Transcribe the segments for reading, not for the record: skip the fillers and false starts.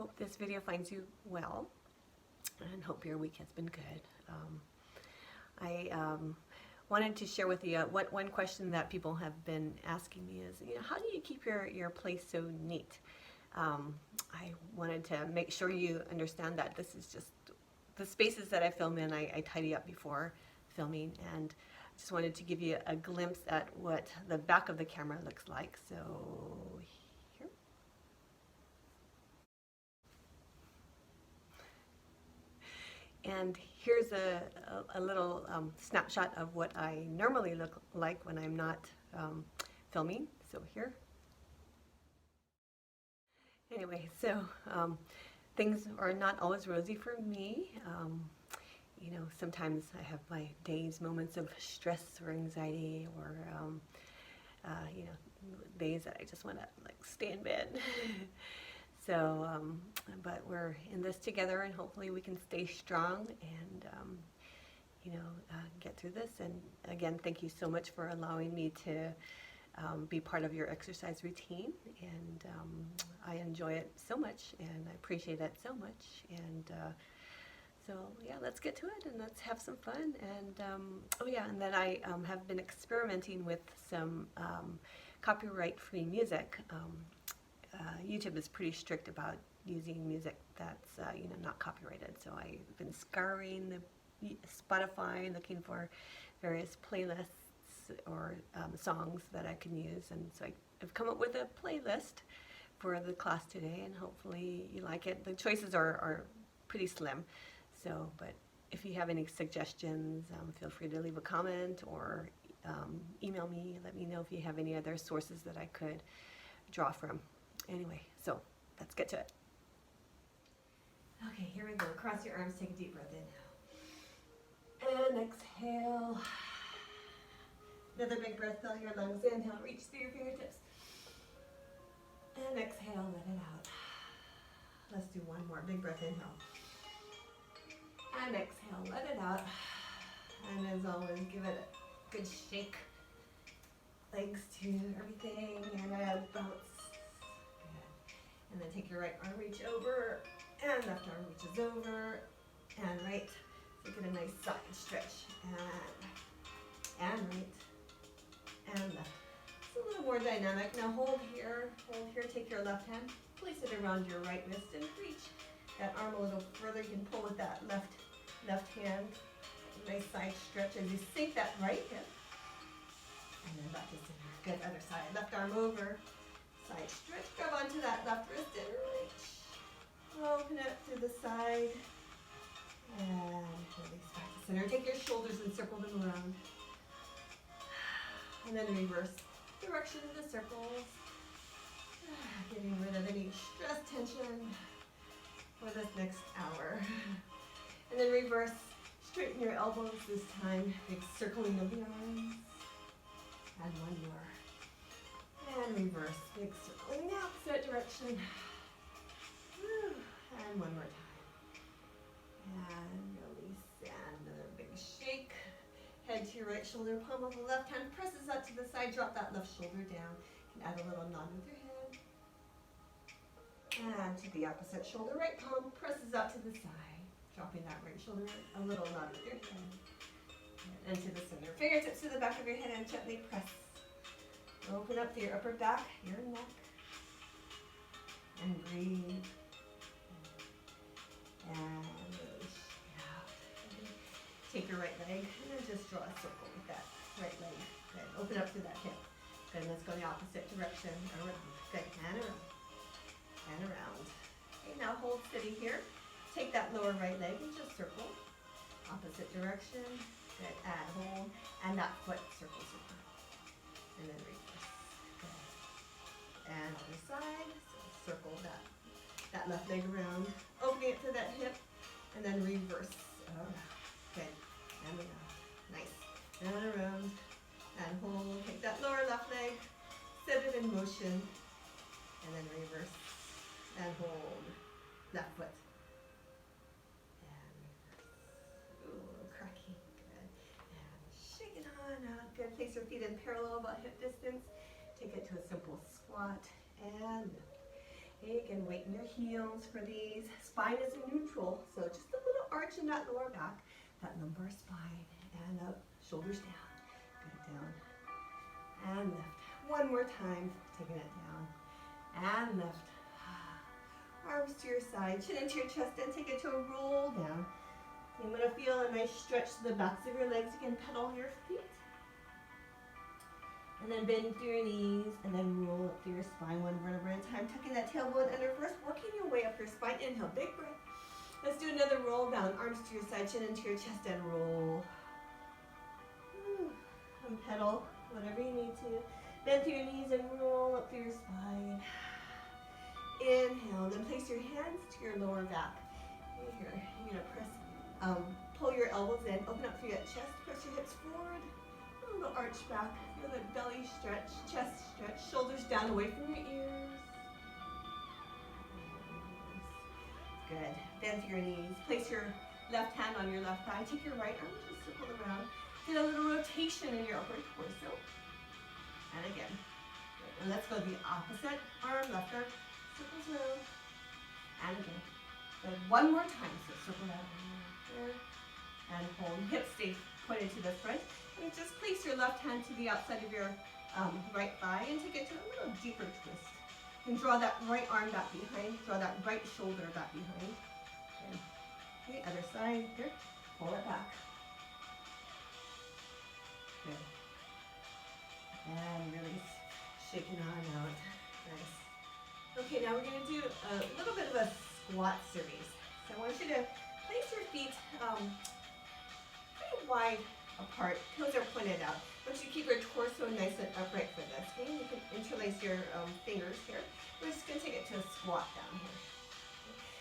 Hope this video finds you well, and hope your week has been good. I wanted to share with you one question that people have been asking me is, how do you keep your place so neat? I wanted to make sure you understand that this is just the spaces that I film in. I tidy up before filming, and just wanted to give you a glimpse at what the back of the camera looks like. So here. And here's a little snapshot of what I normally look like when I'm not filming. So here. Anyway, so things are not always rosy for me. Sometimes I have my days, moments of stress or anxiety, or days that I just want to stay in bed. So, but we're in this together, and hopefully we can stay strong and get through this. And again, thank you so much for allowing me to be part of your exercise routine, and I enjoy it so much, and I appreciate it so much. And so yeah, let's get to it and let's have some fun. And and then I have been experimenting with some copyright-free music. YouTube is pretty strict about using music that's not copyrighted, so I've been scouring the Spotify looking for various playlists or songs that I can use, and so I've come up with a playlist for the class today, and hopefully you like it. The choices are pretty slim, so but if you have any suggestions, feel free to leave a comment or email me. Let me know if you have any other sources that I could draw from. Anyway, so let's get to it. Okay, here we go. Cross your arms, take a deep breath in. And exhale. Another big breath, fill your lungs. Inhale, reach through your fingertips. And exhale, let it out. Let's do one more. Big breath, inhale. And exhale, let it out. And as always, give it a good shake. Legs to everything, and bounce. And then take your right arm, reach over, and left arm reaches over, and right. So get a nice side stretch, and right, and left. It's a little more dynamic. Now hold here, take your left hand, place it around your right wrist, and reach that arm a little further. You can pull with that left hand. Nice side stretch as you sink that right hip, and then back to center. Good, other side. Left arm over. Side stretch, grab onto that left wrist and reach. Open it to the side. And release back to center. Take your shoulders and circle them around. And then reverse direction of the circles. Getting rid of any stress tension for this next hour. And then reverse. Straighten your elbows this time. Big circling of the arms. And one more. And reverse, big circle in the opposite direction. And one more time. And release, and another big shake. Head to your right shoulder, palm of the left hand presses out to the side. Drop that left shoulder down. You can add a little nod with your head. And to the opposite shoulder, right palm presses out to the side. Dropping that right shoulder, a little nod with your head. And to the center. Fingertips to the back of your head and gently press. Open up to your upper back, your neck, and breathe. And release out. Take your right leg and then just draw a circle with that right leg. Good. Open up to that hip. Good. Let's go the opposite direction. Around. Good. And around. And around. Okay, now hold steady here. Take that lower right leg and just circle. Opposite direction. Good. Add hold. And that foot circle. And then reverse. And other side, so circle that left leg around, opening it to that hip, and then reverse. Good, and around, nice, and around, and hold, take that lower left leg, set it in motion, and then reverse, and hold, left foot, and reverse, ooh, cracking, good, and shake it on out, good, place your feet in parallel about hip distance. Take it to a simple squat and lift. Okay, again, weight in your heels for these. Spine is in neutral, so just a little arch in that lower back, that lumbar spine, and up, shoulders down. Good, down, and lift. One more time, taking it down, and lift. Arms to your side, chin into your chest, and take it to a roll down. So you want to feel a nice stretch to the backs of your legs. You can pedal your feet. And then bend through your knees, and then roll up through your spine one vertebra at a time, tucking that tailbone under first, working your way up your spine. Inhale, big breath. Let's do another roll down, arms to your side, chin into your chest, and roll. And pedal, whatever you need to. Bend through your knees and roll up through your spine. Inhale, then place your hands to your lower back. Here, you're gonna press, pull your elbows in, open up through your chest, press your hips forward. A little arch back, feel the belly stretch, chest stretch, shoulders down away from your ears. Good. Bend through your knees. Place your left hand on your left thigh. Take your right arm, just circle around. Get a little rotation in your upper torso. And again. Good. And let's go the opposite arm, left arm, circles around. And again. Good. One more time. So circle around here. And hold. Hips stay pointed to the front. And just place your left hand to the outside of your right thigh and take it to a little deeper twist. And draw that right arm back behind. Draw that right shoulder back behind. Okay, other side here. Pull it back. Good. And release. Shaking on out. Nice. Okay, now we're going to do a little bit of a squat series. So I want you to place your feet pretty wide apart. Toes are pointed out. I want you to keep your torso nice and upright for this. Okay? You can interlace your fingers here. We're just going to take it to a squat down here.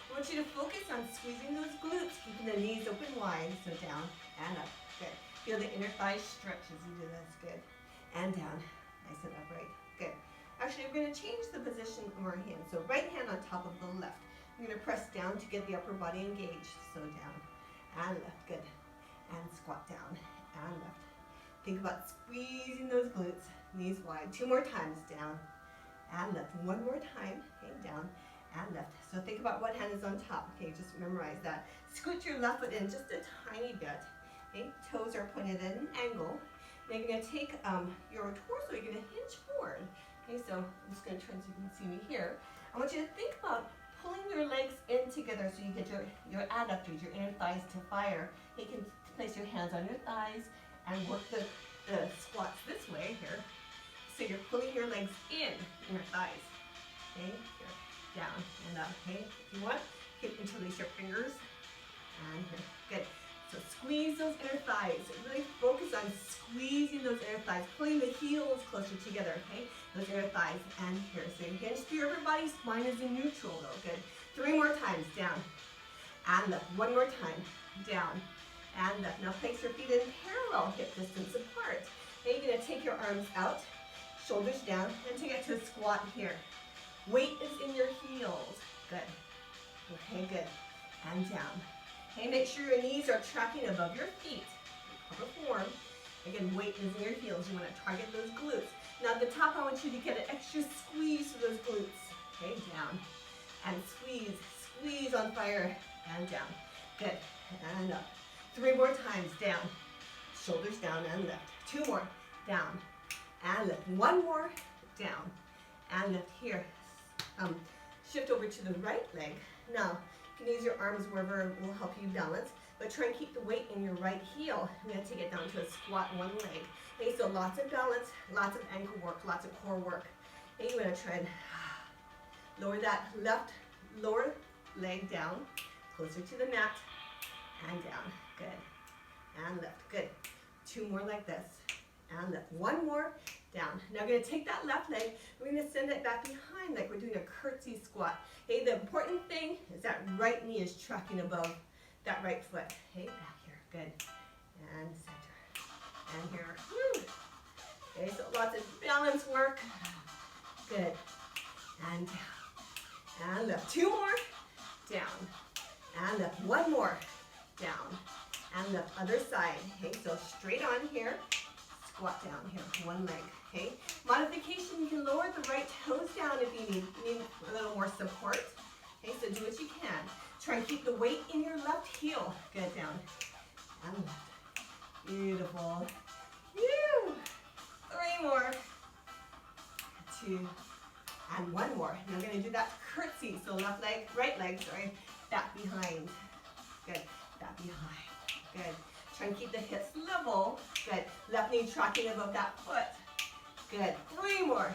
I want you to focus on squeezing those glutes, keeping the knees open wide. So down and up. Good. Feel the inner thighs stretch as you do this. Good. And down. Nice and upright. Good. Actually, we're going to change the position of our hands. So right hand on top of the left. We're going to press down to get the upper body engaged. So down and left. Good. And squat down and left. Think about squeezing those glutes, knees wide. 2 more times, down and left. 1 more time, okay, down and left. So think about what hand is on top, okay, just memorize that. Scoot your left foot in just a tiny bit, okay, toes are pointed at an angle. Then you're going to take your torso, you're going to hinge forward. Okay, so I'm just going to turn so you can see me here. I want you to think about pulling your legs in together so you get your adductors, your inner thighs to fire. You can place your hands on your thighs and work the squats this way here. So you're pulling your legs in your thighs. Okay, here, down and up. Okay, if you want, you can interlace your fingers. And here, good. So squeeze those inner thighs. Really focus on squeezing those inner thighs, pulling the heels closer together, okay? Those inner thighs. And here, so you hinge through your upper body. Spine is in neutral though, good. 3 more times, down and up. 1 more time, down and left. Now place your feet in parallel hip distance apart. Now you're going to take your arms out, shoulders down, and take it to a squat here. Weight is in your heels. Good. Okay, good. And down. Okay, make sure your knees are tracking above your feet. Proper form. Again, weight is in your heels. You want to target those glutes. Now at the top, I want you to get an extra squeeze to those glutes. Okay, down. And squeeze. Squeeze on fire. And down. Good. And up. 3 more times, down, shoulders down and left. 2 more, down and lift. 1 more, down and lift. Here, shift over to the right leg. Now, you can use your arms wherever will help you balance, but try and keep the weight in your right heel. I'm going to take it down to a squat 1 leg. Okay, so lots of balance, lots of ankle work, lots of core work. Okay, you're going to try and lower that left lower leg down, closer to the mat, and down. Good. And lift. Good. 2 more like this. And lift. 1 more. Down. Now we're going to take that left leg. We're going to send it back behind like we're doing a curtsy squat. Okay, the important thing is that right knee is tracking above that right foot. Okay, back here. Good. And center. And here. Woo. Okay, so lots of balance work. Good. And down. And lift. 2 more. Down. And lift. 1 more. Down. And the other side. Okay, so straight on here, squat down here, 1 leg. Okay, modification, you can lower the right toes down if you need a little more more support. Okay, so do what you can. Try and keep the weight in your left heel. Good, down and left. Beautiful. Woo. 3 more. 2 and 1 more. Now we're going to do that curtsy. So left leg, right leg, sorry, back behind. Good, back behind. Good. Try and keep the hips level. Good. Left knee tracking above that foot. Good. 3 more.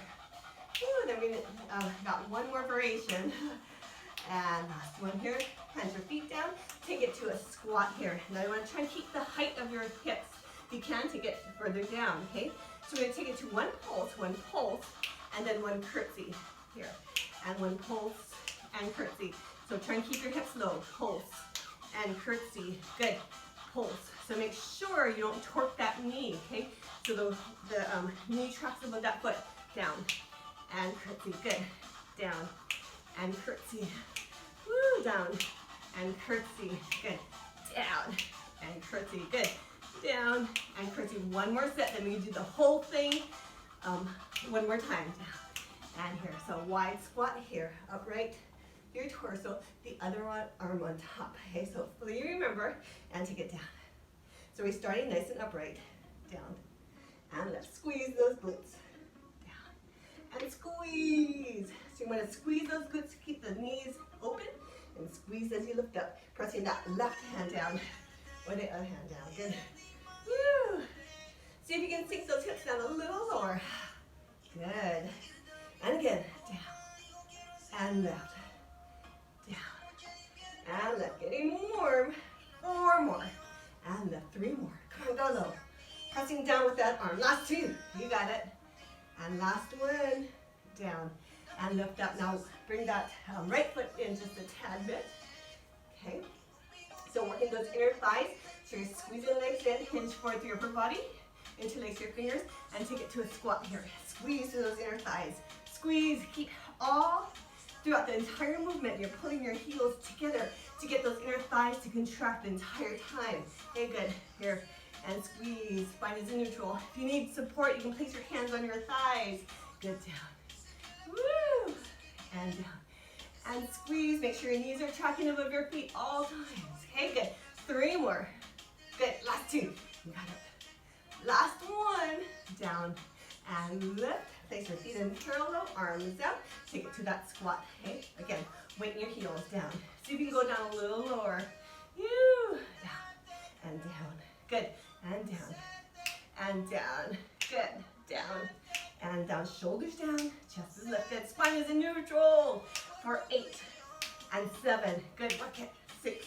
Woo, then we're going to, got 1 more variation. And last one here. Plant your feet down. Take it to a squat here. Now you want to try and keep the height of your hips. If you can, take it further down, okay? So we're going to take it to 1 pulse, and then 1 curtsy here. And 1 pulse and curtsy. So try and keep your hips low. Pulse and curtsy. Good. Pulse. So make sure you don't torque that knee, okay? So the knee tracks above that foot. Down and curtsy. Good. Down and curtsy. Woo, down and curtsy. Good. Down and curtsy. Good. Down and curtsy. 1 more set. Then we do the whole thing 1 more time. Down and here. So wide squat here. Upright your torso. The other arm on top. Okay, so fully remember and take it down. So we're starting nice and upright. Down and left. Squeeze those glutes. Down and squeeze. So you want to squeeze those glutes to keep the knees open and squeeze as you lift up. Pressing that left hand down or the other hand down. Good. Woo. See if you can sink those hips down a little lower. Good. And again. Down and left. Down and left. Getting warm. 4 more. And left. 3 more. Come on, go low. Pressing down with that arm. Last 2. You got it. And last 1. Down and lift up. Now bring that right foot in just a tad bit. Okay. So working those inner thighs. So you're squeezing the legs in, hinge forward through your upper body, interlace your fingers, and take it to a squat here. Squeeze through those inner thighs. Squeeze. Keep all throughout the entire movement. You're pulling your heels together to get those inner thighs to contract the entire time. Okay, good. Here. And squeeze. Spine is in neutral. If you need support, you can place your hands on your thighs. Good. Down. Woo! And down. And squeeze. Make sure your knees are tracking above your feet all times. Okay, good. 3 more. Good. Last 2. You got it. Last 1. Down and lift. Place your feet in parallel, arms out. Take it to that squat. Okay. Again, weight in your heels. Down. See if you can go down a little lower. You. Down and down. Good. And down. And down. Good. Down. And down. Shoulders down. Chest is lifted. Spine is in neutral. For 8 and 7. Good. Work it. 6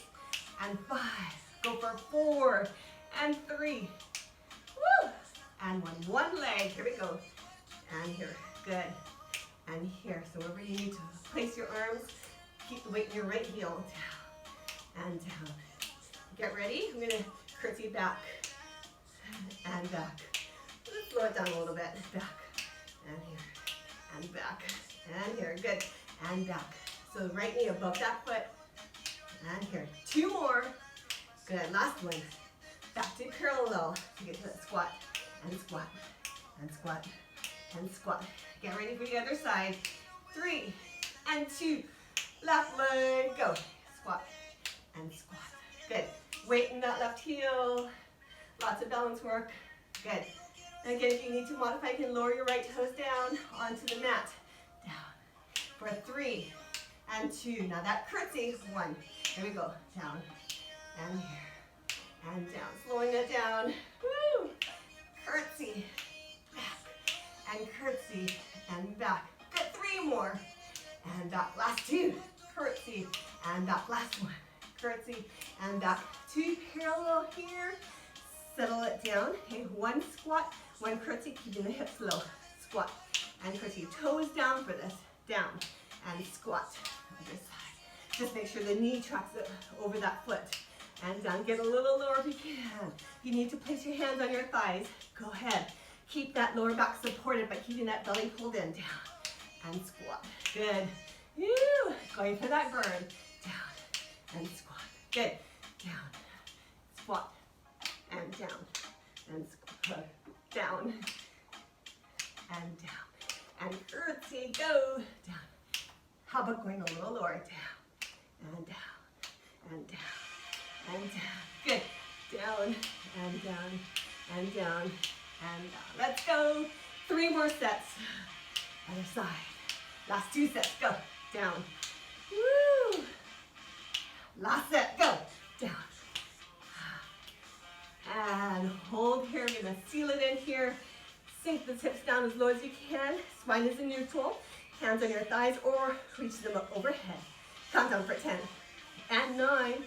and 5. Go for 4 and 3. Woo! And 1 leg. Here we go. And here. Good. And here. So wherever you need to place your arms, keep the weight in your right heel. Down and down. Get ready. I'm going to curtsy back and back. Let's slow it down a little bit. Back and here and back and here. Good. And back. So right knee above that foot. And here. 2 more. Good. Last one. Back to parallel to get to that squat and squat and squat and squat. Get ready for the other side. 3 and 2. Left leg. Go. Squat and squat. Good. Weight in that left heel. Lots of balance work. Good. And again, if you need to modify, you can lower your right toes down onto the mat. Down. For 3 and 2. Now that curtsy. 1. Here we go. Down and here and down. Slowing it down. Woo! Curtsy. Back and curtsy and back. Good. 3 more. And back. Last 2. Curtsy and back. Last 1. Curtsy and back. 2 parallel here. Settle it down. Okay, 1 squat, 1 curtsy, keeping the hips low. Squat and curtsy. Toes down for this. Down and squat. Other side. Just make sure the knee tracks it over that foot. And down. Get a little lower if you can. If you need to place your hands on your thighs, go ahead. Keep that lower back supported by keeping that belly pulled in. Down and squat. Good. Woo. Going for that burn. Down and squat. Good. Down. Squat. And down. And squat. Down. And down. And curtsy. Go. Down. How about going a little lower? Down and down and down and down. Good. Down and down and down and down. Let's go. 3 more sets. Other side. Last 2 sets. Go. Down. Woo. Last set. Go. Down. And hold here. We're going to seal it in here. Sink the hips down as low as you can. Spine is in neutral. Hands on your thighs or reach them up overhead. Count down for 10 and 9 and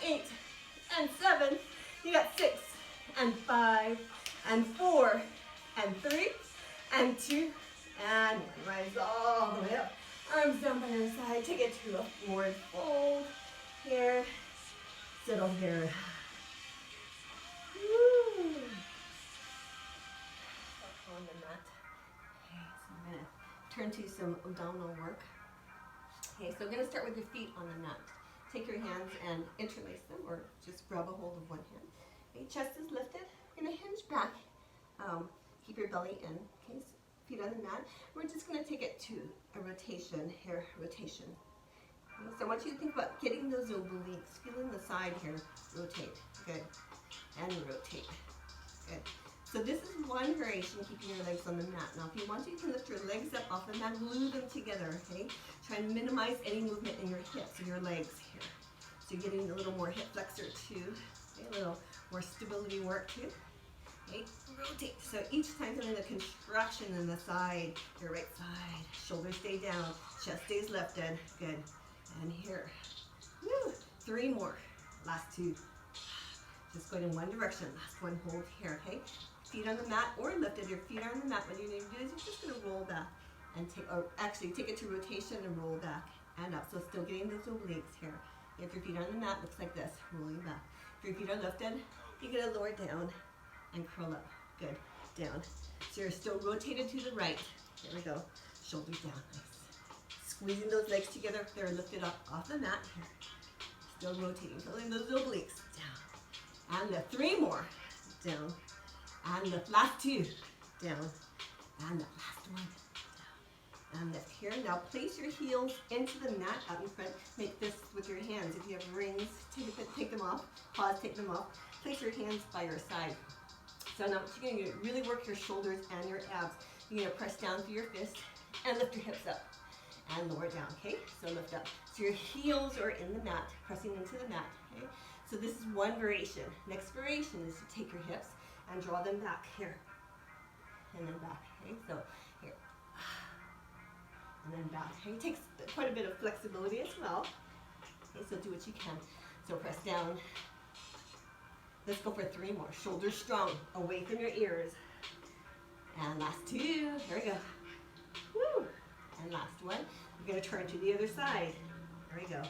8 and 7. You got 6 and 5 and 4 and 3 and 2 and 1. Rise all the way up. Arms down by your side. Take it to a forward fold. Here. Settle here. Woo. Up on the mat. Okay, so I'm going to turn to some abdominal work. Okay, so I'm going to start with your feet on the mat. Take your hands and interlace them or just grab a hold of one hand. Okay, chest is lifted. You're going to hinge back. Keep your belly in. Okay, so feet on the mat. We're just going to take it to a rotation here, rotation. Okay, so I want you to think about getting those obliques, feeling the side here. Rotate. Good. And rotate. Good. So this is one variation, keeping your legs on the mat. Now if you want to, you can lift your legs up off the mat, glue them together, okay? Try and minimize any movement in your hips and your legs here. So you're getting a little more hip flexor too, okay? A little more stability work too. Okay, rotate. So each time doing a contraction in the side, your right side, shoulders stay down, chest stays lifted, good. And here, woo, 3 more, last 2. Just going in one direction, last one, hold here, okay? Feet on the mat or lifted, your feet are on the mat. What you need to do is you're just gonna roll back and take it to rotation and roll back and up. So still getting those obliques here. If your feet are on the mat, looks like this, rolling back. If your feet are lifted, you're gonna lower down and curl up, good, down. So you're still rotated to the right. There we go, shoulders down, nice. Squeezing those legs together if they're lifted up off the mat here. Still rotating, filling those obliques, down. And lift, 3 more, down. And lift, last 2, down. And lift, last 1, down. And lift here. Now place your heels into the mat out in front. Make this with your hands. If you have rings, take them off. Pause, take them off. Place your hands by your side. So now what you're going to do, really work your shoulders and your abs. You're going to press down through your fist and lift your hips up. And lower down, okay? So lift up. So your heels are in the mat, pressing into the mat, okay? So this is one variation. Next variation is to take your hips and draw them back here. And then back, okay? So here. And then back. Okay? It takes quite a bit of flexibility as well. Okay, so do what you can. So press down. Let's go for 3 more. Shoulders strong, away from your ears. And last 2. Here we go. Woo! And last one. We're going to turn to the other side. There we go.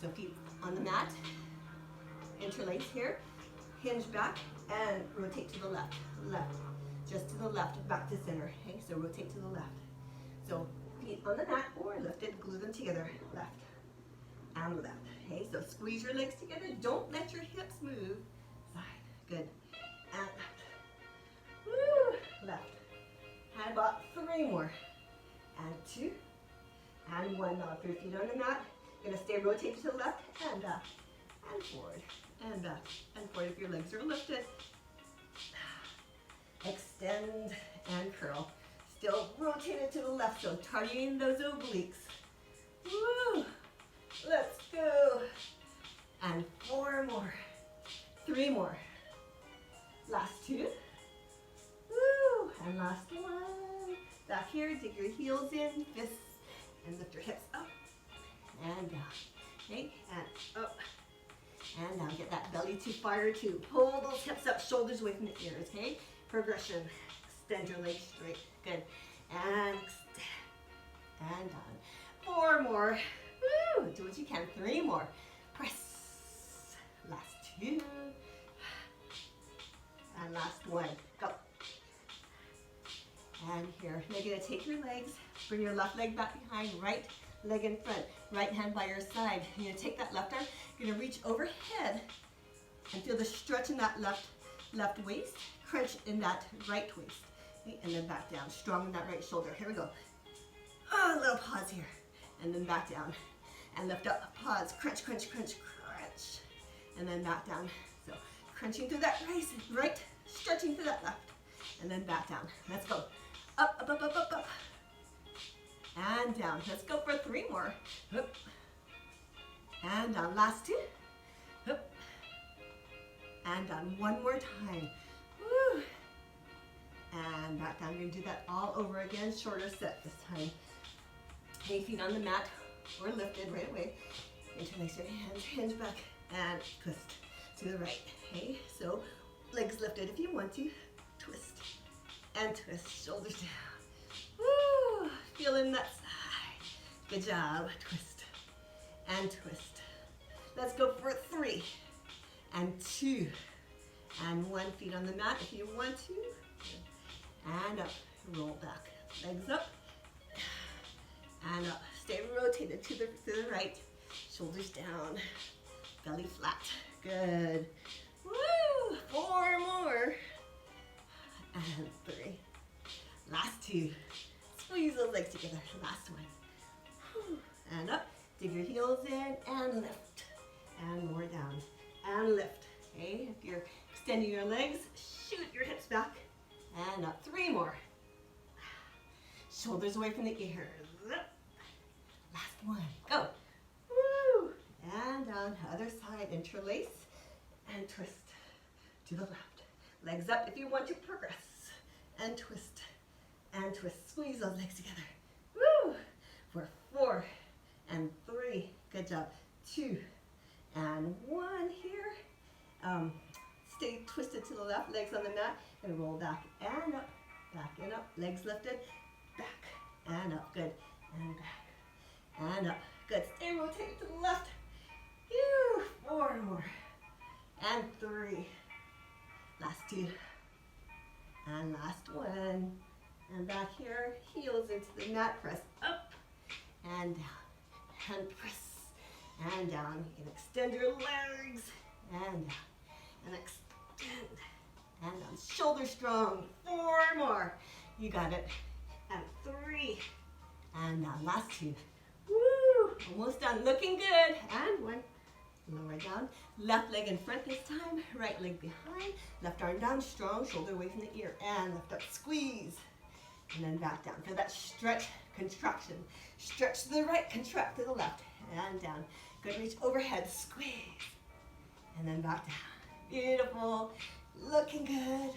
So feet on the mat. Interlace here. Hinge back and rotate to the left. Left. Just to the left, back to center. Okay, so rotate to the left. So feet on the mat or lifted, glue them together. Left and left. Okay, so squeeze your legs together. Don't let your hips move. Side. Good. And left. Woo! Left. And about 3 more. And 2. And 1. Now if your feet on the mat, you're going to stay rotated to the left and back. And forward. And back. And forward if your legs are lifted. Extend and curl. Still rotated to the left, so targeting those obliques. Woo! Let's go. And 4 more. 3 more. Last 2. Woo! And last 1. Back here, dig your heels in, fists, and lift your hips up and down. Okay, and up. And now get that belly to fire too. Pull those hips up, shoulders away from the ears, okay? Progression. Extend your legs straight. Good. And extend. And down. 4 more. Woo! Do what you can. 3 more. Press. Last 2. And last 1. Go. And here. Now you're going to take your legs. Bring your left leg back behind. Right leg in front. Right hand by your side. You're going to take that left arm. You're going to reach overhead. And feel the stretch in that left waist. Crunch in that right waist. Okay, and then back down. Strong in that right shoulder. Here we go. A little pause here. and then back down. And lift up, pause, crunch, crunch, crunch, crunch. And then back down. So crunching through that right, stretching through that left. And then back down. Let's go. Up, up, up, up, up, up. And down. Let's go for 3 more. Up. And down. Last 2. Up. And down. 1 more time. Woo. And back down. We're going to do that all over again. Shorter set this time. Hey, feet on the mat or lifted right away. Interlace your hands, hinge back, and twist to the right. Okay, so legs lifted if you want to. Twist and twist. Shoulders down. Woo! Feeling that side. Good job. Twist and twist. Let's go for 3 and 2 and 1. Feet on the mat if you want to. And up. Roll back. Legs up and up. Stay rotated to the right. Shoulders down. Belly flat. Good. Woo! 4 more. And 3. Last 2. Squeeze those legs together. Last 1. And up. Dig your heels in and lift. And more down. And lift. Okay? If you're extending your legs, shoot your hips back. And up. 3 more. Shoulders away from the ears. Last 1. Go. Woo! And down. Other side. Interlace and twist to the left. Legs up if you want to progress. And twist and twist. Squeeze those legs together. Woo! For 4 and 3. Good job. 2 and 1 here. Stay twisted to the left. Legs on the mat. And roll back and up. Back and up. Legs lifted. Back and up. Good. And back and up. Good. Stay rotated to the left. 4 more. And 3. Last 2. And last 1. And back here. Heels into the mat. Press up and down. And press and down. You can extend your legs and down. And extend. And down. Shoulder strong. 4 more. You got it. And 3. And down. Last 2. Woo! Almost done. Looking good. And 1. Lower down. Left leg in front this time. Right leg behind. Left arm down. Strong. Shoulder away from the ear. And lift up. Squeeze. And then back down. For that stretch, contraction. Stretch to the right. Contract to the left. And down. Good. Reach overhead. Squeeze. And then back down. Beautiful. Looking good.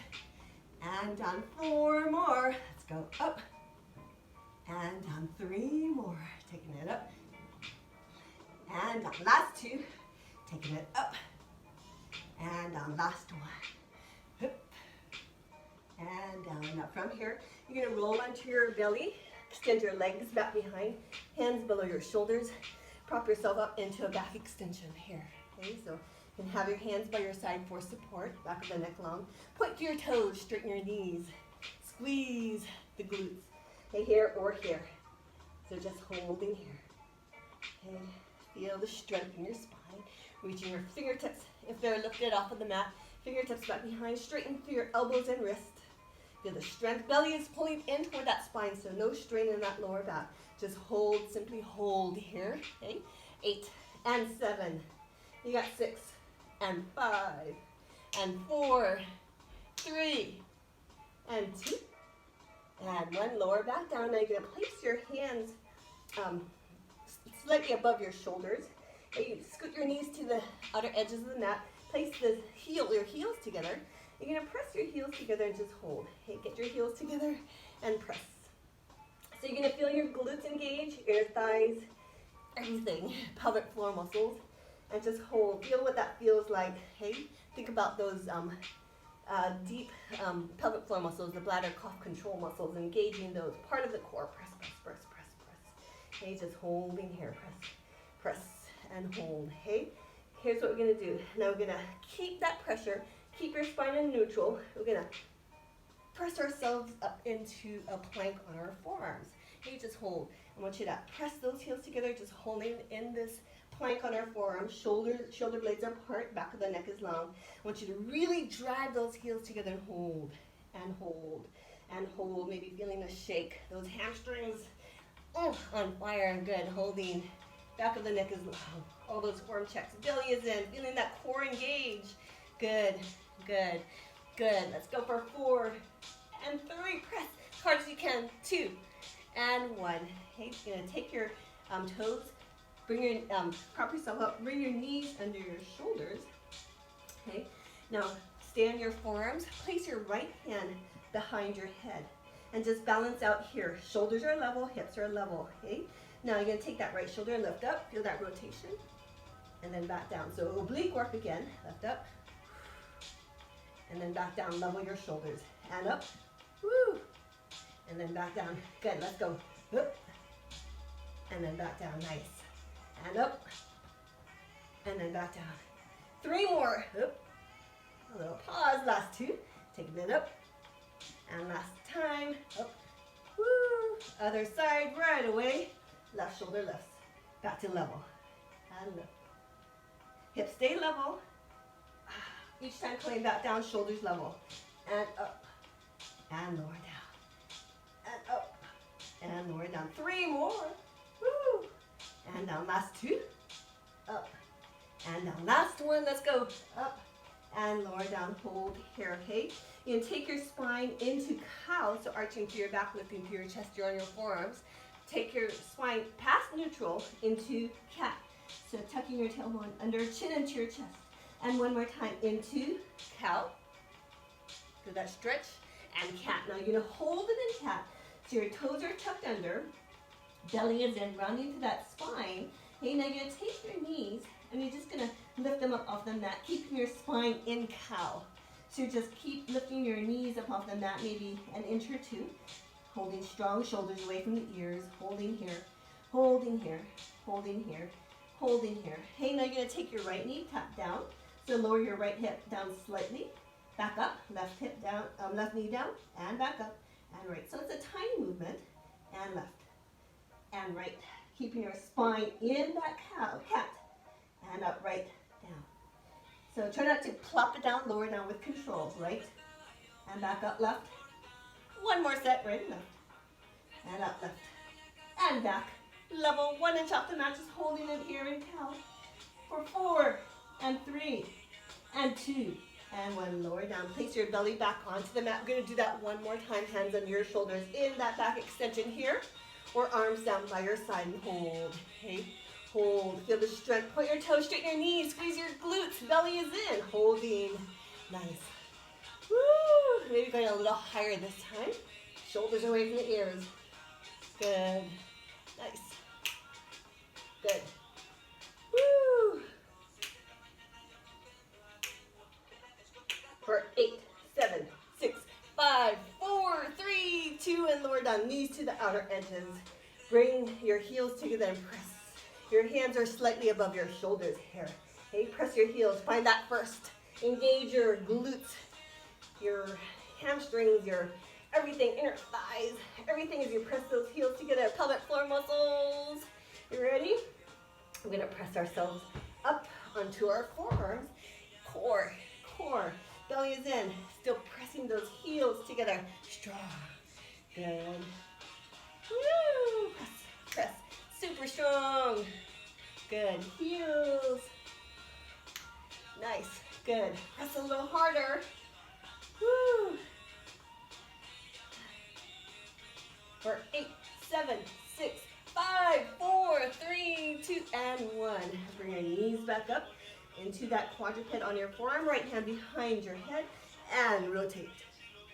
And down. 4 more. Let's go up. And down. 3 more. Taking it up. And down. Last 2. Taking it up. And down. Last 1. Up. And down. Now from here, you're going to roll onto your belly. Extend your legs back behind. Hands below your shoulders. Prop yourself up into a back extension here. Okay, so you can have your hands by your side for support. Back of the neck long. Point to your toes. Straighten your knees. Squeeze the glutes. Okay, here or here. So just holding here. Okay, feel the strength in your spine. Reaching your fingertips, if they're lifted off of the mat, fingertips back behind, straighten through your elbows and wrists. Feel the strength. Belly is pulling in toward that spine, so no strain in that lower back. Just hold, simply hold here. Okay, 8 and 7. You got 6 and 5 and 4, 3 and 2 and 1. Lower back down. Now you're going to place your hands slightly above your shoulders. You scoot your knees to the outer edges of the mat. Place your heels together. You're going to press your heels together and just hold. Okay, get your heels together and press. So you're going to feel your glutes engage, your thighs, everything, pelvic floor muscles, and just hold. Feel what that feels like. Okay, think about those deep pelvic floor muscles, the bladder cough control muscles, engaging those. Part of the core. Press, press, press, press, press. Okay, just holding here. Press, press. And hold. Hey, here's what we're going to do. Now we're going to keep that pressure, keep your spine in neutral. We're going to press ourselves up into a plank on our forearms. Hey, just hold. I want you to press those heels together, just holding in this plank on our forearms. Shoulder blades are apart, back of the neck is long. I want you to really drive those heels together and hold, and hold, and hold. Maybe feeling a shake. Those hamstrings On fire, good, holding. Back of the neck is long. All those form checks. Belly is in, feeling that core engage. Good, good, good. Let's go for 4 and 3. Press as hard as you can. 2 and 1. Okay, you're gonna take your toes, bring your, prop yourself up, bring your knees under your shoulders. Okay, now stay on your forearms. Place your right hand behind your head and just balance out here. Shoulders are level, hips are level, okay? Now you're gonna take that right shoulder and lift up, feel that rotation, and then back down. So oblique work again, lift up, and then back down, level your shoulders, and up, woo, and then back down. Good, let's go, up, and then back down, nice, and up, and then back down. 3 more, up, a little pause, last 2, take it up, and last time, up, woo, other side, right away, left shoulder lifts, back to level, and lift. Hips stay level, each time coming back down, shoulders level, and up, and lower down, and up, and lower down. 3 more, woo, and down, last 2, up, and down, last 1, let's go, up, and lower down, hold here, okay? You can take your spine into cow, so arching through your back, lifting through your chest, you're on your forearms. Take your spine past neutral into cat. So tucking your tailbone under, chin into your chest. And one more time into cow. Do that stretch, and cat. Now you're gonna hold it in cat, so your toes are tucked under, belly is in, rounding to that spine. Okay, now you're gonna take your knees, and you're just gonna lift them up off the mat, keeping your spine in cow. So just keep lifting your knees up off the mat, maybe an inch or 2. Holding strong shoulders away from the ears, holding here, holding here, holding here, holding here. Hey, now you're gonna take your right knee, tap down. So lower your right hip down slightly, back up, left hip down, left knee down, and back up, and right. So it's a tiny movement, and left, and right. Keeping your spine in that cow, cat, and up, right, down. So try not to plop it down, lower down with control, right, and back up, left. 1 more set, right and left, and up, left, and back. Level, 1 inch off the mat, just holding it here in cow. For 4 and 3 and 2 and 1. Lower down. Place your belly back onto the mat. We're going to do that 1 more time. Hands under your shoulders in that back extension here, or arms down by your side and hold. Okay, hold. Feel the strength. Point your toes, straighten your knees, squeeze your glutes. Belly is in. Holding. Nice. Woo! Maybe going a little higher this time. Shoulders away from the ears. Good. Nice. Good. Woo! For 8, 7, 6, 5, 4, 3, 2, and lower down. Knees to the outer edges. Bring your heels together and press. Your hands are slightly above your shoulders here. Okay, press your heels. Find that first. Engage your glutes, your hamstrings, your everything, inner thighs, everything as you press those heels together. Pelvic floor muscles. You ready? We're going to press ourselves up onto our forearms. Core, core. Belly is in. Still pressing those heels together. Strong. Good. Woo! Press, press. Super strong. Good. Heels. Nice. Good. Press a little harder. Woo! For 8, 7, 6, 5, 4, 3, 2, and 1. Bring your knees back up into that quadruped on your forearm. Right hand behind your head. And rotate.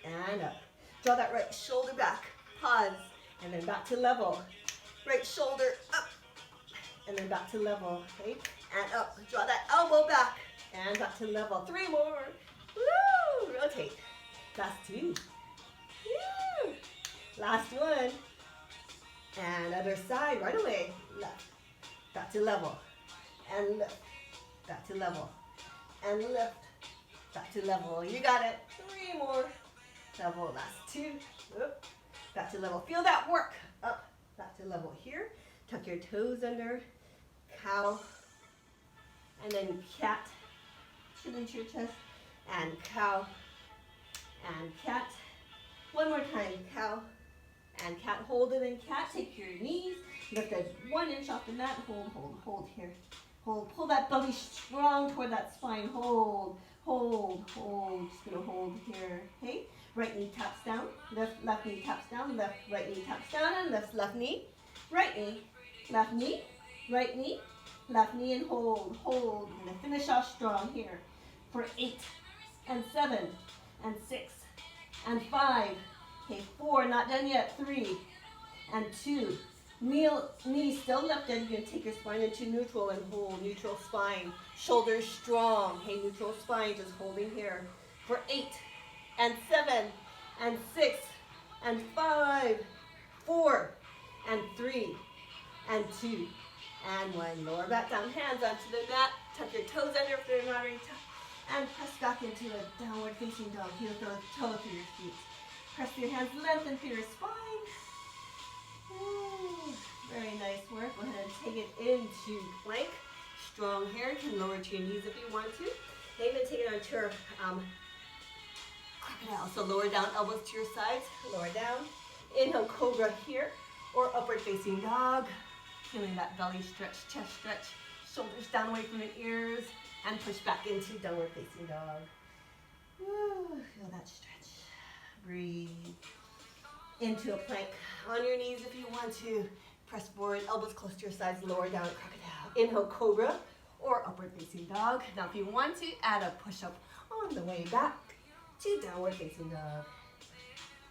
And up. Draw that right shoulder back. Pause. And then back to level. Right shoulder up. And then back to level. Okay? And up. Draw that elbow back. And back to level. 3 more. Woo! Rotate. Last 2. Woo! Last 1. And other side, right away. Left. Back to level. And lift. Back to level. And lift. Back to level. You got it. 3 more. Level. Last 2. Oop. Back to level. Feel that work. Up. Back to level here. Tuck your toes under. Cow. And then cat. Chin into your chest. And cow. And cat. 1 more time. Cow. And cat, hold it in cat. Take your knees, lift it 1 inch off the mat. Hold, hold, hold here. Hold, pull that belly strong toward that spine. Hold, hold, hold. Just gonna hold here. Okay. Right knee taps down. Left knee taps down. Right knee taps down. And left knee. Right knee. Left knee. Right knee. Left knee and hold, hold. I'm gonna finish off strong here for 8 and 7 and 6 and 5. Okay, 4, not done yet. 3 and 2. Knee still lifted. You're gonna take your spine into neutral and hold neutral spine. Shoulders strong. Okay, neutral spine, just holding here for 8 and 7 and 6 and 5, 4 and 3 and 2 and 1. Lower back down, hands onto the mat. Tuck your toes under if they're not already tucked. And press back into a downward facing dog. Heel to toe through your feet. Press your hands, lengthen through your spine. Ooh, very nice work. Go ahead and take it into plank. Strong here. You can lower to your knees if you want to. Even take it onto your crocodile. So lower down, elbows to your sides. Lower down. Inhale, cobra here. Or upward facing dog. Feeling that belly stretch, chest stretch. Shoulders down away from the ears. And push back into downward facing dog. Woo, feel that stretch. Breathe. Into a plank. On your knees if you want to. Press forward, elbows close to your sides, lower down, crocodile. Inhale, cobra or upward facing dog. Now if you want to, add a push-up on the way back to downward facing dog.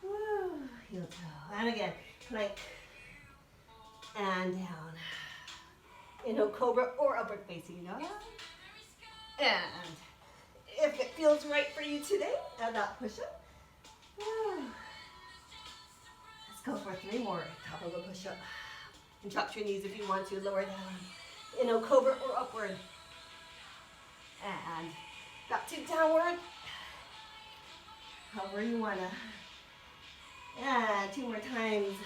Woo, heel toe. And again, plank and down. Inhale, cobra or upward facing dog. And if it feels right for you today, add that push-up. Let's go for 3 more. Top of the push-up. And drop your knees if you want to. Lower down. Inhale, cobra or upward. And back to downward. However you want to. And 2 more times.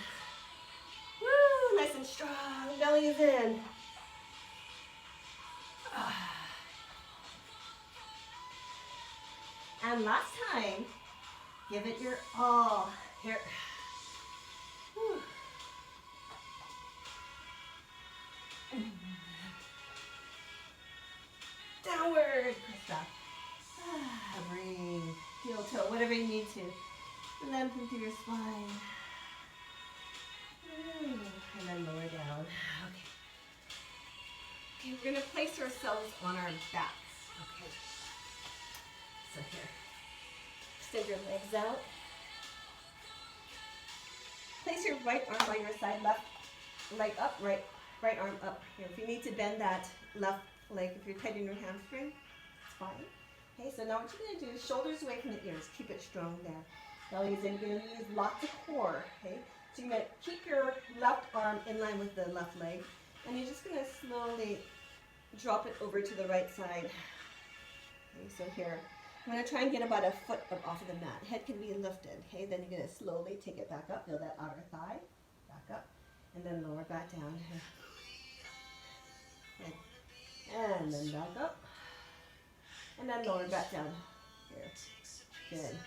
Woo, nice and strong. Belly is in. And last time, give it your all. Here. Whew. Downward. Press back. Breathe. Heel toe, whatever you need to. Lengthen through your spine. And then lower down. Okay. Okay, we're going to place ourselves on our backs. Okay. So here. Extend your legs out. Place your right arm by your side, left leg up, right arm up. Here, if you need to bend that left leg, if you're tightening your hamstring, it's fine. Okay, so now what you're going to do is shoulders away from the ears. Keep it strong there. Belly's in. You're going to use lots of core. Okay, so you're going to keep your left arm in line with the left leg, and you're just going to slowly drop it over to the right side. Okay, so here. I'm going to try and get about a foot up off of the mat. Head can be lifted. Okay, then you're going to slowly take it back up. Feel that outer thigh. Back up. And then lower back down. Good. And then back up. And then lower back down. Here. Good.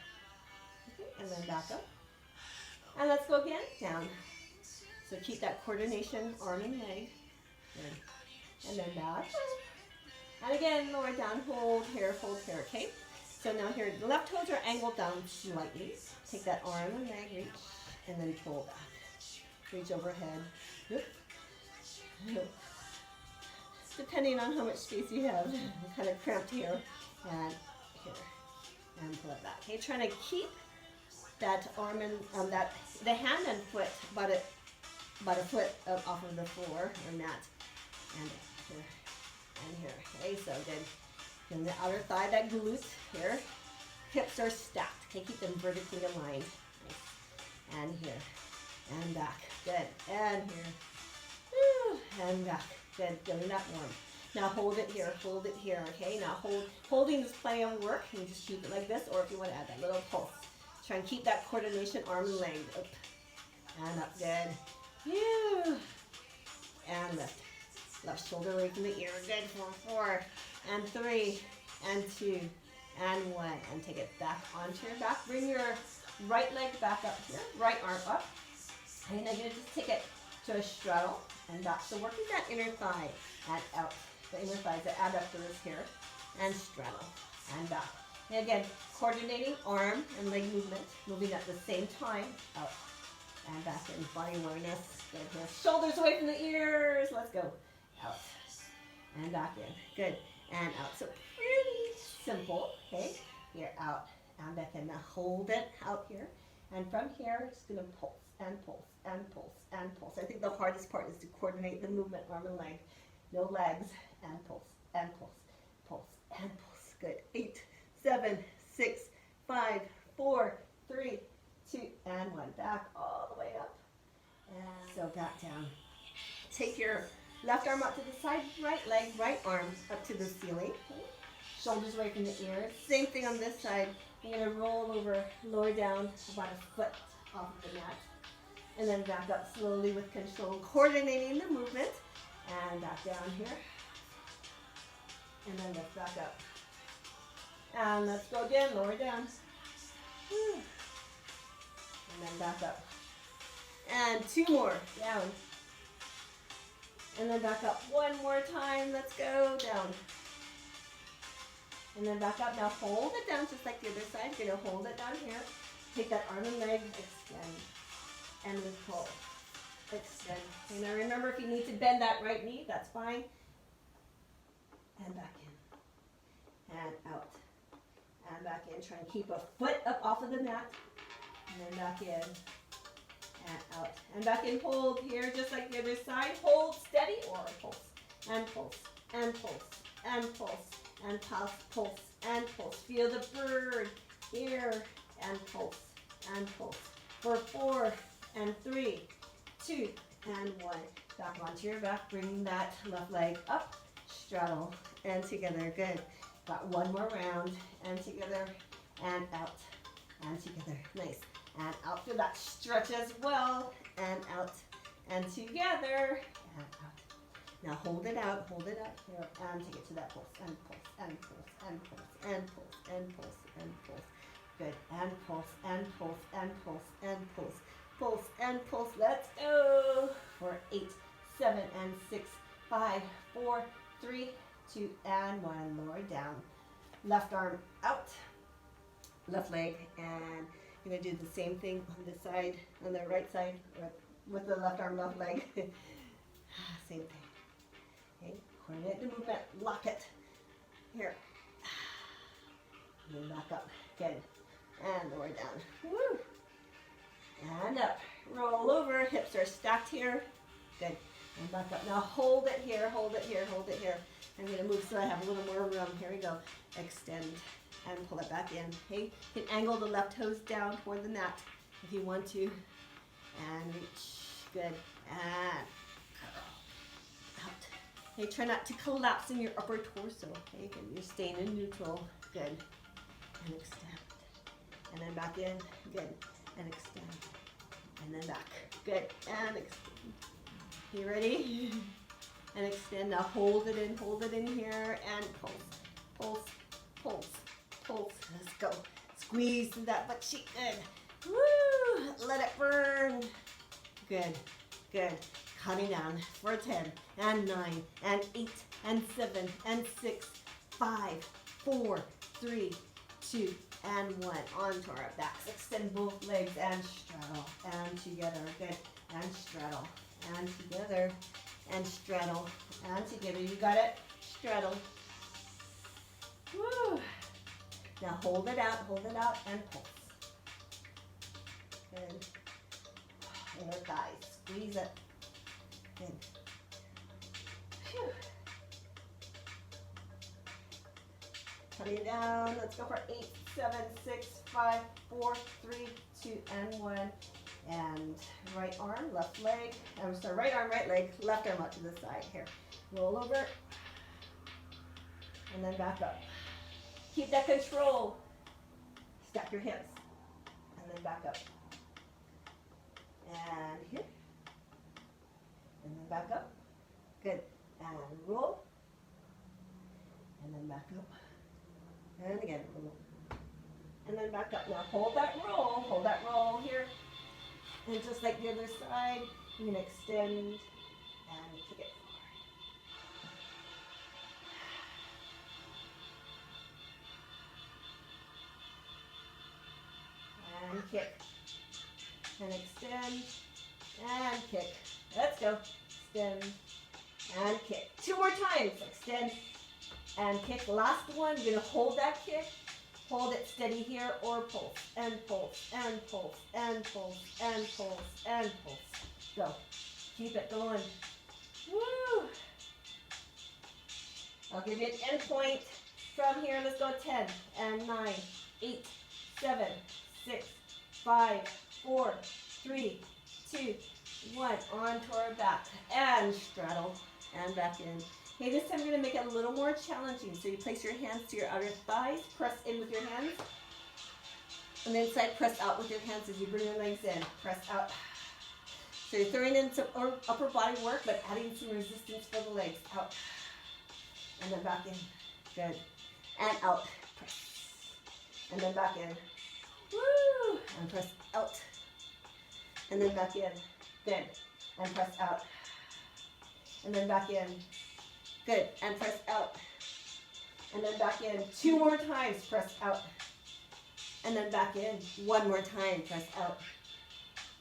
Okay, and then back up. And let's go again. Down. So keep that coordination, arm and leg. Good. And then back. And again, lower down. Hold here, okay? So now here, the left toes are angled down slightly. Take that arm and leg, reach, and then pull back. Reach overhead. Depending on how much space you have, kind of cramped here, and here, and pull it back. Okay, trying to keep that arm and the hand and foot about a foot off of the floor or mat, and here, and here. Okay, so good. And the outer thigh, that glute here. Hips are stacked. Okay, keep them vertically aligned. Nice. And here. And back. Good. And here. Woo. And back. Good. Feeling that warm. Now hold it here. Hold it here. Okay. Now holding is plenty of work. You can just keep it like this, or if you want to add that little pulse. Try and keep that coordination, arm and leg. Up. And up. Good. Phew. And lift. Left shoulder away from the ear. Good. For 4 and 3 and 2 and 1. And take it back onto your back. Bring your right leg back up here. Right arm up. And I'm going to just take it to a straddle and back. So working that inner thigh and out. The inner thighs, the adductors here. And straddle and back. And again, coordinating arm and leg movement, moving at the same time. Out and back in. Body awareness. Good here. Shoulders away from the ears. Let's go. Out and back in. Good. And out. So pretty simple. Okay. Here, out and back in. Now hold it out here. And from here, it's going to pulse and pulse and pulse and pulse. I think the hardest part is to coordinate the movement, arm and leg. No legs. And pulse and pulse. Pulse and pulse. Good. 8, 7, 6, 5, 4, 3, 2, and 1. Back all the way up. And so back down. Take your left arm up to the side, right leg, right arm up to the ceiling. Okay. Shoulders away from the ears. Same thing on this side. You're going to roll over, lower down about a foot off of the mat. And then back up slowly with control, coordinating the movement. And back down here. And then lift back up. And let's go again, lower down. And then back up. And 2 more, down. And then back up 1 more time, let's go, down. And then back up. Now hold it down just like the other side. You're going to hold it down here. Take that arm and leg, extend. And we pull. Extend. And now remember, if you need to bend that right knee, that's fine. And back in. And out. And back in. Try and keep a foot up off of the mat. And then back in. And out. And back in. Hold here just like the other side. Hold steady or pulse. And pulse. And pulse. And pulse. And pulse, pulse, and pulse. Feel the bird here, and pulse, and pulse. For 4, and 3, 2, and 1. Back onto your back, bringing that left leg up, straddle, and together. Good. Got 1 more round, and together, and out, and together. Nice. And out. Feel that stretch as well, and out, and together, and out. Now hold it out here, and take it to that pulse, and pulse, and pulse, and pulse, and pulse, and pulse, and pulse. Good, and pulse, and pulse, and pulse, and pulse, pulse, and pulse. Let's go for 8, 7, and 6, 5, 4, 3, 2, and 1. Lower down. Left arm out, left leg, and you're going to do the same thing on this side, on the right side, with the left arm, left leg. Same thing. Okay, coordinate the movement, lock it. Here. And then back up. Good. And lower down. Woo! And up. Roll over. Hips are stacked here. Good. And back up. Now hold it here, hold it here, hold it here. I'm going to move so I have a little more room. Here we go. Extend and pull it back in. Okay? You can angle the left toes down toward the mat if you want to. And reach. Good. And out. Okay, try not to collapse in your upper torso. Okay, you're staying in neutral. Good. And extend. And then back in. Good. And extend. And then back. Good. And extend. You ready? And extend. Now hold it in here. And pulse. Pulse. Pulse. Pulse. Let's go. Squeeze through that butt cheek. Good. Woo! Let it burn. Good. Good. Cutting down for 10, and 9, and 8, and 7, and 6, 5, 4, 3, 2, and 1. Onto our backs. Extend both legs and straddle. And together. Good. And straddle. And together. And straddle. And together. You got it? Straddle. Woo! Now hold it out, and pulse. Good. Inner thighs. Squeeze it. Good. Phew. Cutting down. Let's go for 8, 7, 6, 5, 4, 3, 2, and 1. And right arm, left leg. I'm sorry, right arm, right leg. Left arm up to the side. Here. Roll over. And then back up. Keep that control. Stack your hips. And then back up. And here. And then back up. Good. And roll. And then back up. And again, roll. And then back up. Now hold that roll. Hold that roll here. And just like the other side, you can extend and kick it forward. And kick. And extend and kick. Let's go. Extend and kick. 2 more times. Extend and kick. Last one. You're going to hold that kick. Hold it steady here or pulse and pulse and pulse and pulse and pulse and pulse. Go. Keep it going. Woo! I'll give you an end point from here. Let's go 10 and 9, 8, 7, 6, 5, 4, 3, 2, 1. On to our back and straddle and back in. Okay, this time we're going to make it a little more challenging. So you place your hands to your outer thighs, press in with your hands. And then side press out with your hands as you bring your legs in. Press out. So you're throwing in some upper body work, but adding some resistance for the legs. Out. And then back in. Good. And out. Press. And then back in. Woo! And press out. And then back in. Good. And press out. And then back in. Good, and press out. And then back in. 2 more times, press out. And then back in. 1 more time, press out.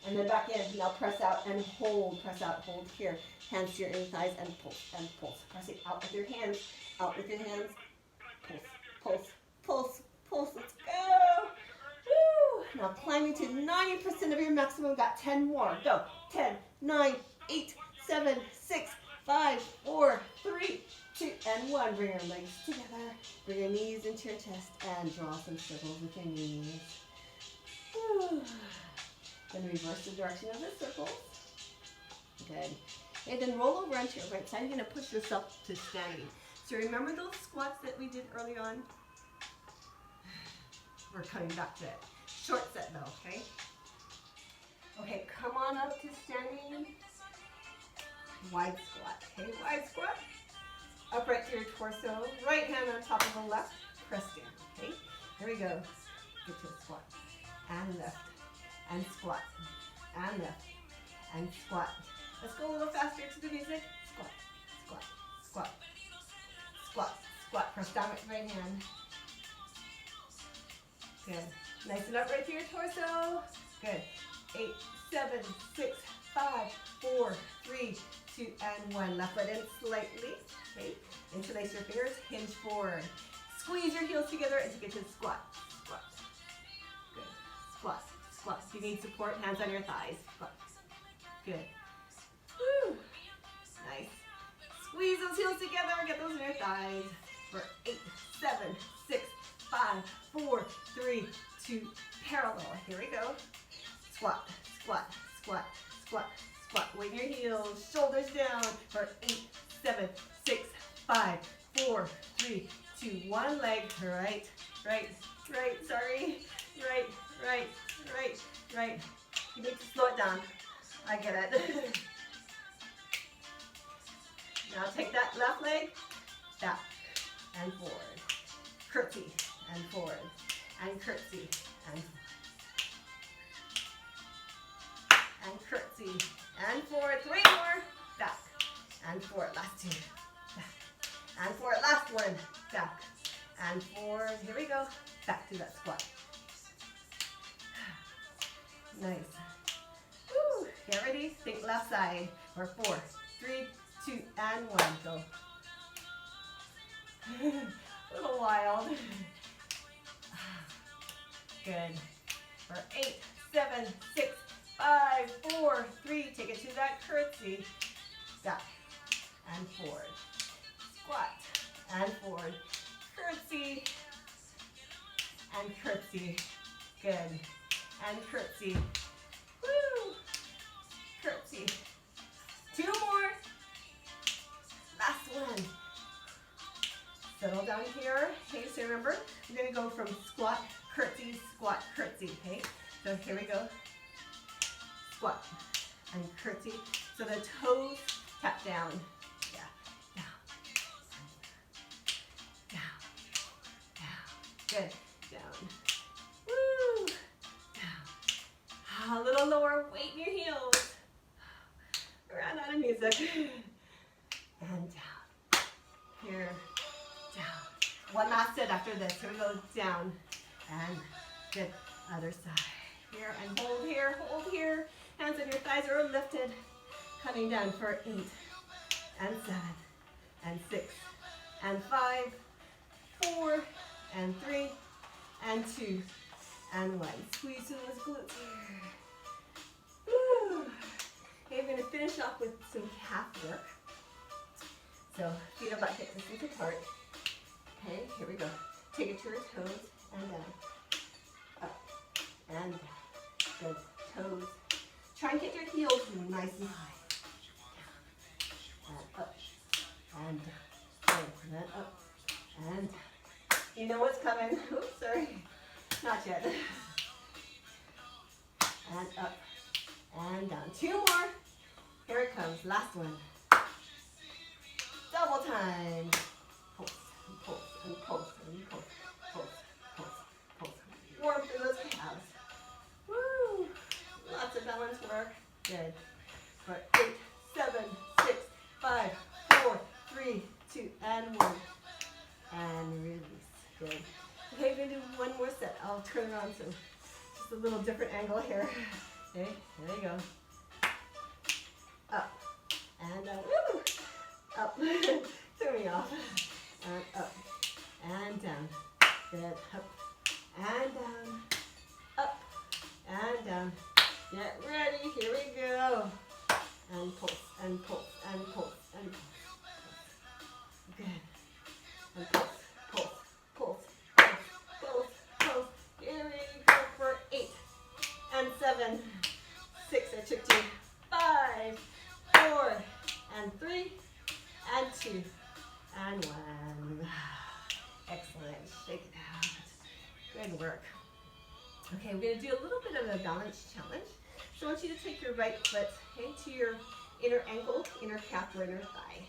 And then back in. Now press out and hold. Press out, hold here. Hands to your inner thighs and pulse and pulse. Press it out with your hands. Out with your hands. Pulse, pulse, pulse, pulse. Let's go. Woo. Now climbing to 90% of your maximum. Got 10 more. Go. 10, 9, 8, 7, 6, 5, 4, 3, 2, and 1. Bring your legs together. Bring your knees into your chest and draw some circles with your knees. Whew. Then reverse the direction of the circles. Good. And then roll over onto your right side. You're going to push yourself to standing. So remember those squats that we did early on? We're coming back to it. Short set though, okay? Okay, come on up to standing. Wide squat, okay? Wide squat. Upright to your torso. Right hand on top of the left. Press down, okay? Here we go. Get to a squat. And left. And squat. And left. And squat. Let's go a little faster to the music. Squat, squat, squat. Squat, squat. Press down with right hand. Good. Nice and upright to your torso. Good. 8, 7, 6, 5, 4, 3, 2, and 1. Left foot in slightly. Okay. Interlace your fingers. Hinge forward. Squeeze your heels together and take it to squat. Squat. Good. Squat. Squat. If you need support, hands on your thighs. Squat. Good. Woo. Nice. Squeeze those heels together. Get those in your thighs. For 8, 7, 6, 5, 4, 3, 2, parallel. Here we go. Squat, squat, squat, squat, squat. Wave your heels, shoulders down. For 8, 7, 6, 5, 4, 3, 2, 1 leg. Right, right, right. Sorry. Right, right, right, right. You need to slow it down. I get it. Now take that left leg back and forward. Curtsy and forward. And curtsy and forward. And curtsy and forward. 3 more. Back and forward. Last 2. Back and forward. Last one. Back and forward. Here we go. Back to that squat. Nice. Woo. Get ready. Think left side. For 4, 3, 2, and 1. Go. A little wild. Good. For 8, 7, 6, 5, 4, 3. Take it to that curtsy. Back and forward. Squat and forward. Curtsy and curtsy. Good. And curtsy. Woo. Curtsy. 2 more. Last one. Settle down here. Okay, so remember, we're going to go from squat, curtsy, squat, curtsy. Okay, so here we go. Squat and curtsy. So the toes tap down. Yeah. Down. Down. Down. Good. Down. Woo. Down. A little lower weight in your here, down. One last set after this. Here we go, down, and good. Other side. Here, and hold here, hold here. Hands on your thighs are lifted. Coming down for 8, and 7, and 6, and 5, 4, and 3, and 2, and 1. Squeeze through those glutes here. Woo. Okay, we're going to finish off with some calf work. So feet are butt hip distance apart. Okay, here we go. Take it to your toes and down. Up and down. Good. Toes. Try and get your heels nice and high. Down. And up. And down. Good. And then up. And down. You know what's coming. Oops, sorry. Not yet. And up. And down. 2 more. Here it comes. Last one. Double time. Pulse and pulse and pulse and pulse. Pulse, pulse, pulse. Warmth in those calves. Woo! Lots of balance work. Good. For 8, 7, 6, 5, 4, 3, 2, and 1. And release. Good. Okay, we're going to do one more set. I'll turn around so just a little different angle here. Okay, there you go. Up. And down. Woo! Up. Throw me off. And up. And down. Good. Up. And down. Up. And down. Get ready. Here we go. And pulse. And pulse. And pulse. And pulse. Good. And pulse. Pulse. Pulse. Pulse. Pulse. Pulse. Here we go for 8 and 7, 6. I tricked you. 5, 4, and 3, and 2, and 1. Excellent. Shake it out. Good work. Okay, we're going to do a little bit of a balance challenge. So I want you to take your right foot into your inner ankle, inner calf, or inner thigh.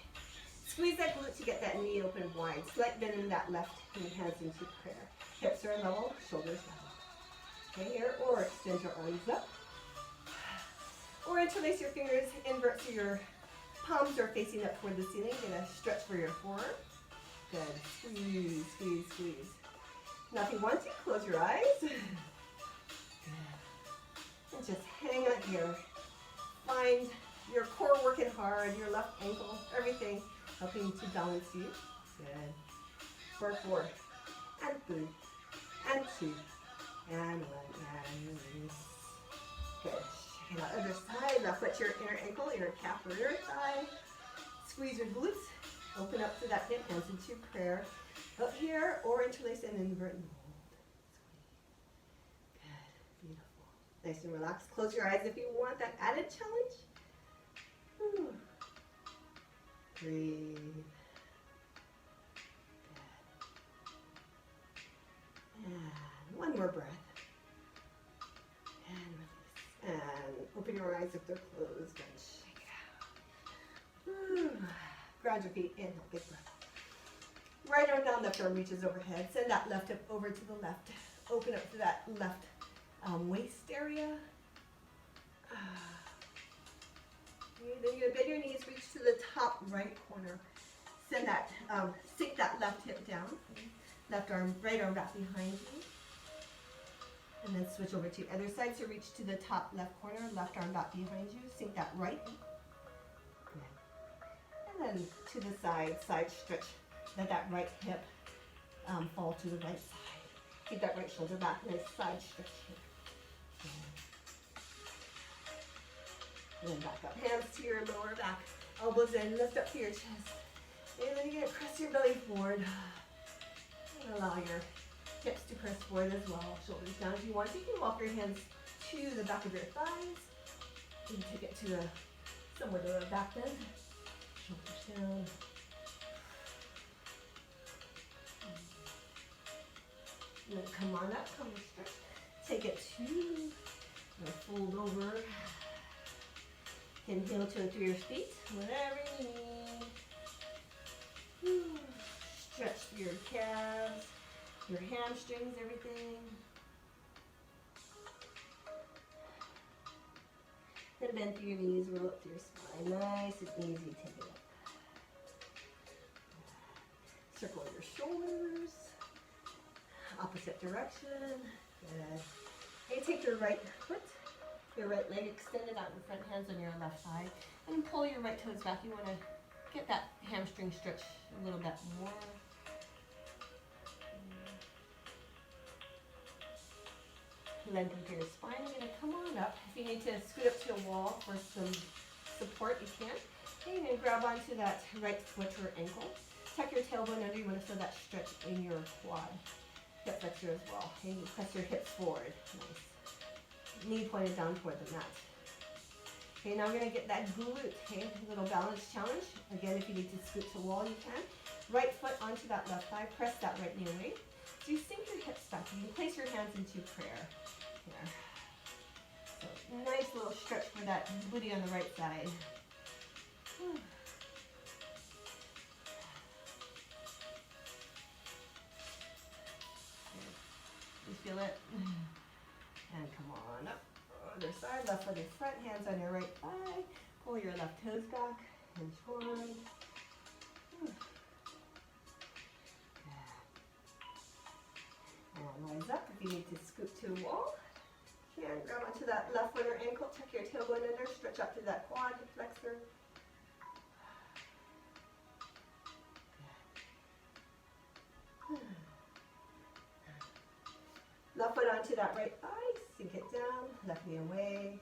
Squeeze that glute to get that knee open wide. Slight bend in that left knee, hands into prayer. Hips are level, shoulders down. Okay, here, or extend your arms up. Or interlace your fingers, invert so your palms are facing up toward the ceiling. Get a stretch for your forearm. Good. Squeeze, squeeze, squeeze. Now if you want to, close your eyes. Good. And just hang out here. Find your core working hard, your left ankle, everything helping to balance you. Good. For 4, and 3, and 2, and 1, and release. Good. Check it out. Other side. Left foot to your inner ankle, inner calf, or inner thigh. Squeeze your glutes. Open up to that hip, hands into prayer. Up here, or interlace and invert and hold. Good. Beautiful. Nice and relaxed. Close your eyes if you want that added challenge. Whew. Breathe. Good. And one more breath. And release. And open your eyes if they're closed. And shake it out. Whew. Ground your feet. Inhale. Big breath. Right arm down, left arm reaches overhead. Send that left hip over to the left. Open up to that left waist area. Okay, then you're going to bend your knees, reach to the top right corner. Send that, sink that left hip down. Left arm, right arm back behind you. And then switch over to the other side. So reach to the top left corner, left arm back behind you. Sink that right. Good. And then to the side, side stretch. Let that right hip fall to the right side. Keep that right shoulder back, nice side stretch here. And then back up. Hands to your lower back. Elbows in, lift up to your chest. And then you're going to press your belly forward. And allow your hips to press forward as well. Shoulders down if you want. You can walk your hands to the back of your thighs. You can take it to somewhere to the back bend. Shoulders down. And then come on up, come stretch. Take it to, fold over. Inhale to and through your feet, whatever you need. Stretch through your calves, your hamstrings, everything. Then bend through your knees, roll up through your spine. Nice and easy, take it up. Circle your shoulders. Opposite direction. Good. Okay, take your right foot, your right leg extended out in front, hands on your left thigh, and pull your right toes back. You want to get that hamstring stretch a little bit more. Lengthen through your spine. You're going to come on up. If you need to scoot up to a wall for some support, you can. And you're going to grab onto that right foot or ankle. Tuck your tailbone under. You want to feel that stretch in your quad. Hip flexor as well. Okay, you press your hips forward. Nice. Knee pointed down toward the mat. Okay, now we're going to get that glute. Okay, a little balance challenge. Again, if you need to scoot to a wall, you can. Right foot onto that left thigh. Press that right knee away. So you sink your hips back. You can place your hands into prayer. Here. So nice little stretch for that booty on the right side. You feel it? And come on up. Other side, left leg in front, hands on your right thigh. Pull your left toes back and forward. And rise up if you need to scoot to a wall. You can grab onto that left foot or ankle, tuck your tailbone under, stretch up to that quad, hip flexor. Left foot onto that right thigh, sink it down, left knee away.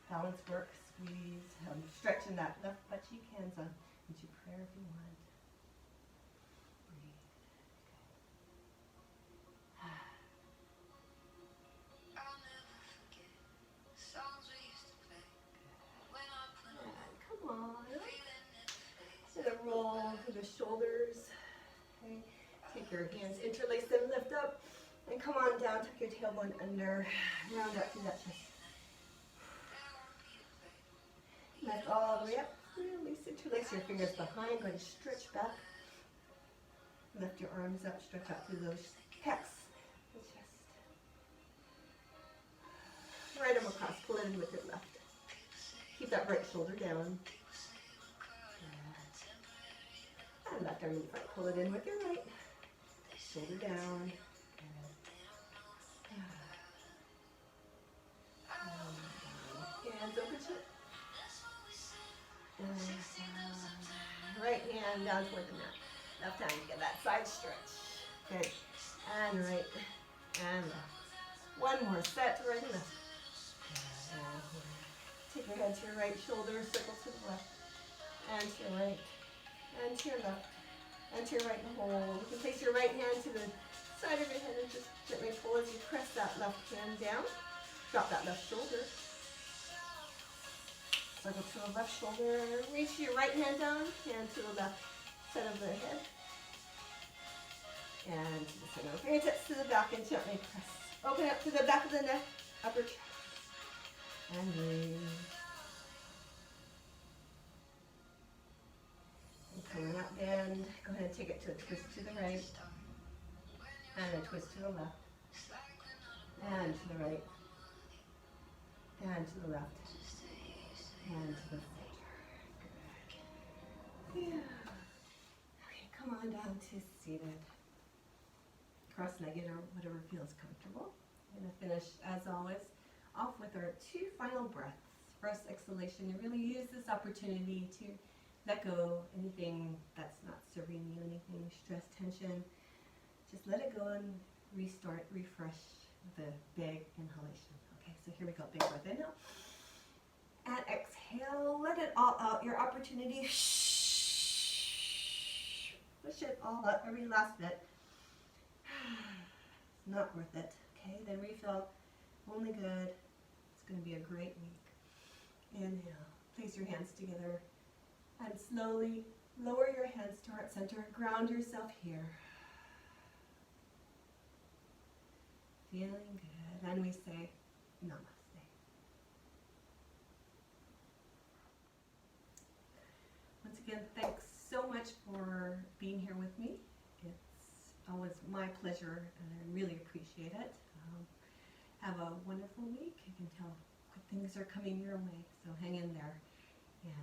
Balance work, squeeze, stretching that left butt cheek, hands on into prayer if you want. Roll through the shoulders. Okay. Take your hands, interlace them, lift up, and come on down. Tuck your tailbone under, round up through that chest. Lift all the way up. Release, interlace your fingers behind. Go ahead and stretch back. Lift your arms up, stretch out through those pecs, the chest. Right arm across, pull it in with your left. Keep that right shoulder down. And left arm in front, pull it in with your right. Shoulder down. Hands open to it. Right hand down toward the mat. Left hand, get that side stretch. Good. And right. And left. One more set, right and left. Take your head to your right shoulder, circle to the left. And to your right. And to your left, and to your right and hold. You can place your right hand to the side of your head and just gently pull as you press that left hand down. Drop that left shoulder. Circle to the left shoulder. Reach your right hand down, hand to the left side of the head. And to the center of your fingertips to the back and gently press. Open up to the back of the neck, upper chest. And breathe. Coming up, bend. Go ahead and take it to a twist to the right. And a twist to the left. And to the right. And to the left. And to the center. Good. Yeah. Okay, come on down to seated. Cross-legged or whatever feels comfortable. I'm going to finish, as always, off with our 2 final breaths. First exhalation, you really use this opportunity to let go anything that's not serving you, anything, stress, tension. Just let it go and restart, refresh the big inhalation. Okay, so here we go. Big breath in now. And exhale, let it all out. Your opportunity. Push it all out, every last bit. It's not worth it. Okay, then refill. Only good. It's going to be a great week. Inhale. Place your hands together. And slowly lower your hands to heart center. Ground yourself here. Feeling good. And we say namaste. Once again, thanks so much for being here with me. It's always my pleasure, and I really appreciate it. Have a wonderful week. You can tell good things are coming your way, so hang in there. And